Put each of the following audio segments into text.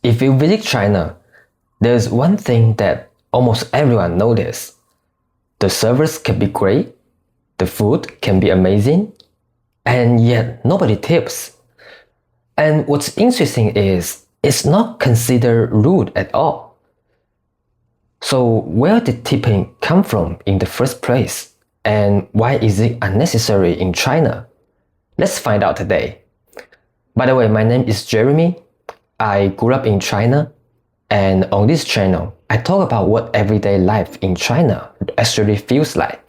If you visit China, there's one thing that almost everyone notices. The service can be great, the food can be amazing, and yet nobody tips. And what's interesting is it's not considered rude at all. So where did tipping come from in the first place? And why is it unnecessary in China? Let's find out today. By the way, my name is Jeremy. I grew up in China, and on this channel, I talk about what everyday life in China actually feels like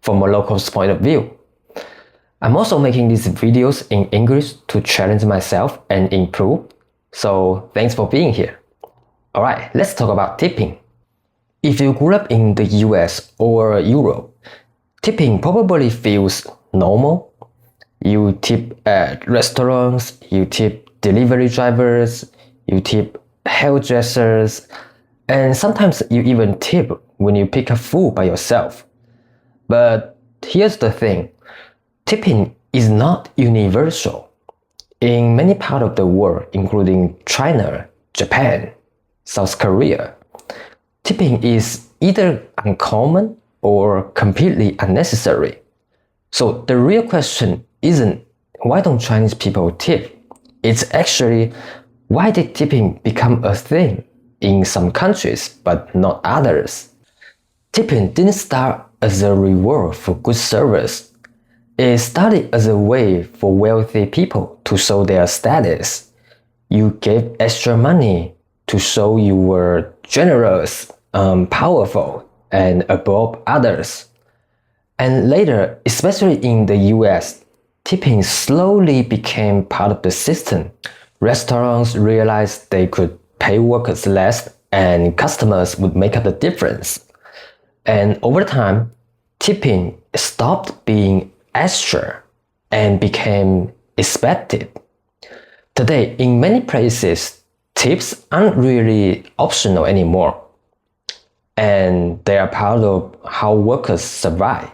from a local's point of view. I'm also making these videos in English to challenge myself and improve, so thanks for being here. Alright, let's talk about tipping. If you grew up in the US or Europe, tipping probably feels normal. You tip at restaurants, you tip delivery drivers, you tip hairdressers, and sometimes you even tip when you pick up food by yourself. But here's the thing, tipping is not universal. In many parts of the world, including China, Japan, South Korea, tipping is either uncommon or completely unnecessary. So the real question isn't why don't Chinese people tip? It's actually why did tipping become a thing in some countries but not others? Tipping didn't start as a reward for good service. It started as a way for wealthy people to show their status. You gave extra money to show you were generous, powerful, and above others. And later, especially in the US, tipping slowly became part of the system. Restaurants realized they could pay workers less and customers would make up the difference. And over time, tipping stopped being extra and became expected. Today, in many places, tips aren't really optional anymore, and they are part of how workers survive.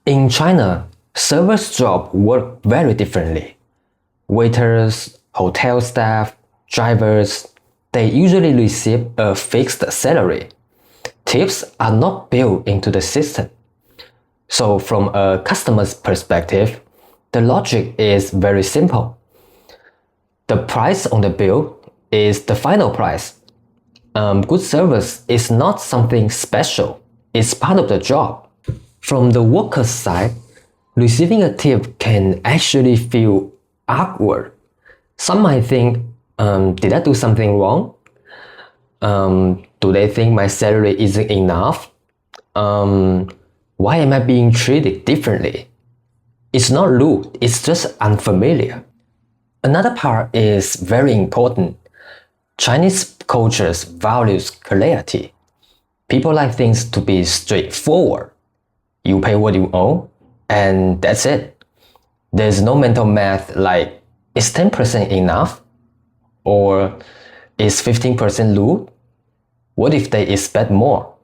In China, servers' jobs work very differently. Waiters, hotel staff, drivers, they usually receive a fixed salary. Tips are not built into the system. So from a customer's perspective, the logic is very simple. The price on the bill is the final price. Good service is not something special, it's part of the job. From the worker's side, receiving a tip can actually feel awkward. Some might think, did I do something wrong? Do they think my salary isn't enough? Why am I being treated differently? It's not rude, it's just unfamiliar. Another part is very important. Chinese culture values clarity. People like things to be straightforward. You pay what you owe, and that's it. There's no mental math like, is 10% enough? Or is 15% rude? What if they expect more?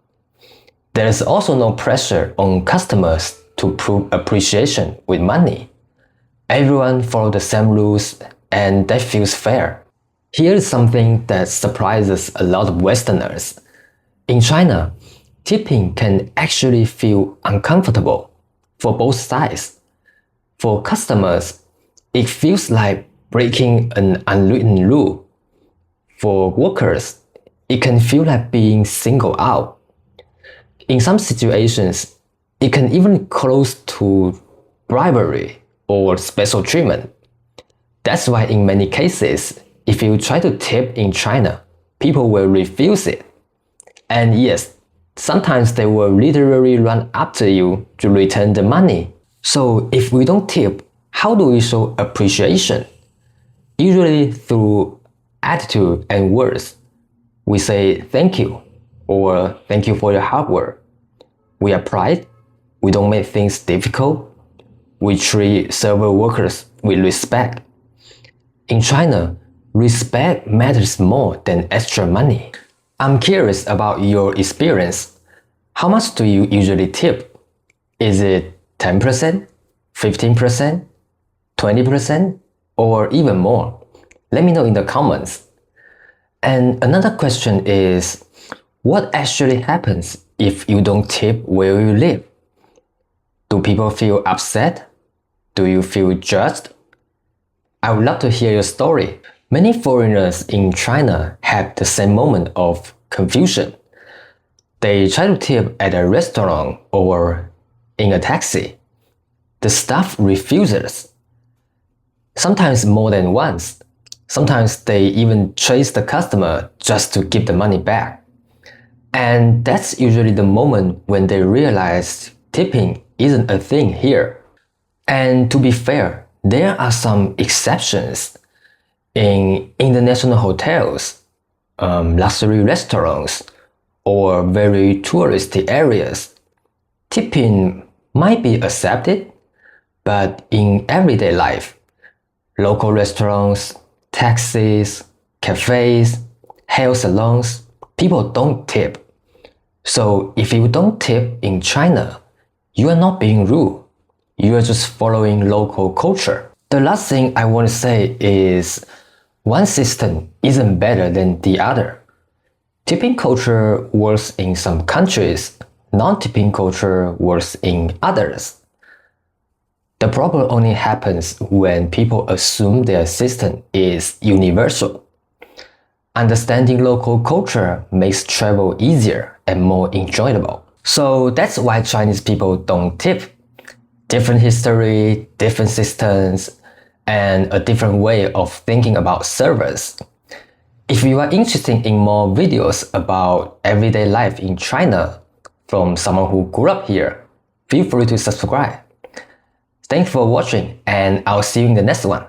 There's also no pressure on customers to prove appreciation with money. Everyone follows the same rules, and that feels fair. Here's something that surprises a lot of Westerners. In China, tipping can actually feel uncomfortable for both sides. For customers, it feels like breaking an unwritten rule. For workers, it can feel like being singled out. In some situations, it can even close to bribery or special treatment. That's why in many cases, if you try to tip in China, people will refuse it. And yes, sometimes they will literally run after you to return the money. So if we don't tip, how do we show appreciation? Usually through attitude and words. We say thank you or thank you for your hard work. We are polite. We don't make things difficult. We treat server workers with respect. In China, respect matters more than extra money. I'm curious about your experience. How much do you usually tip? Is it 10%, 15%, 20%, or even more? Let me know in the comments. And another question is, what actually happens if you don't tip where you live? Do people feel upset? Do you feel judged? I would love to hear your story. Many foreigners in China have the same moment of confusion. They try to tip at a restaurant or in a taxi. The staff refuses. Sometimes more than once. Sometimes they even chase the customer just to give the money back. And that's usually the moment when they realize tipping isn't a thing here. And to be fair, there are some exceptions. In international hotels, luxury restaurants, or very touristy areas, tipping might be accepted, but in everyday life, local restaurants, taxis, cafes, hair salons, people don't tip. So if you don't tip in China, you are not being rude. You are just following local culture. The last thing I want to say is one system isn't better than the other. Tipping culture works in some countries, non-tipping culture works in others. The problem only happens when people assume their system is universal. Understanding local culture makes travel easier and more enjoyable. So that's why Chinese people don't tip. Different history, different systems, and a different way of thinking about service. If you are interested in more videos about everyday life in China from someone who grew up here, feel free to subscribe. Thanks for watching, and I'll see you in the next one.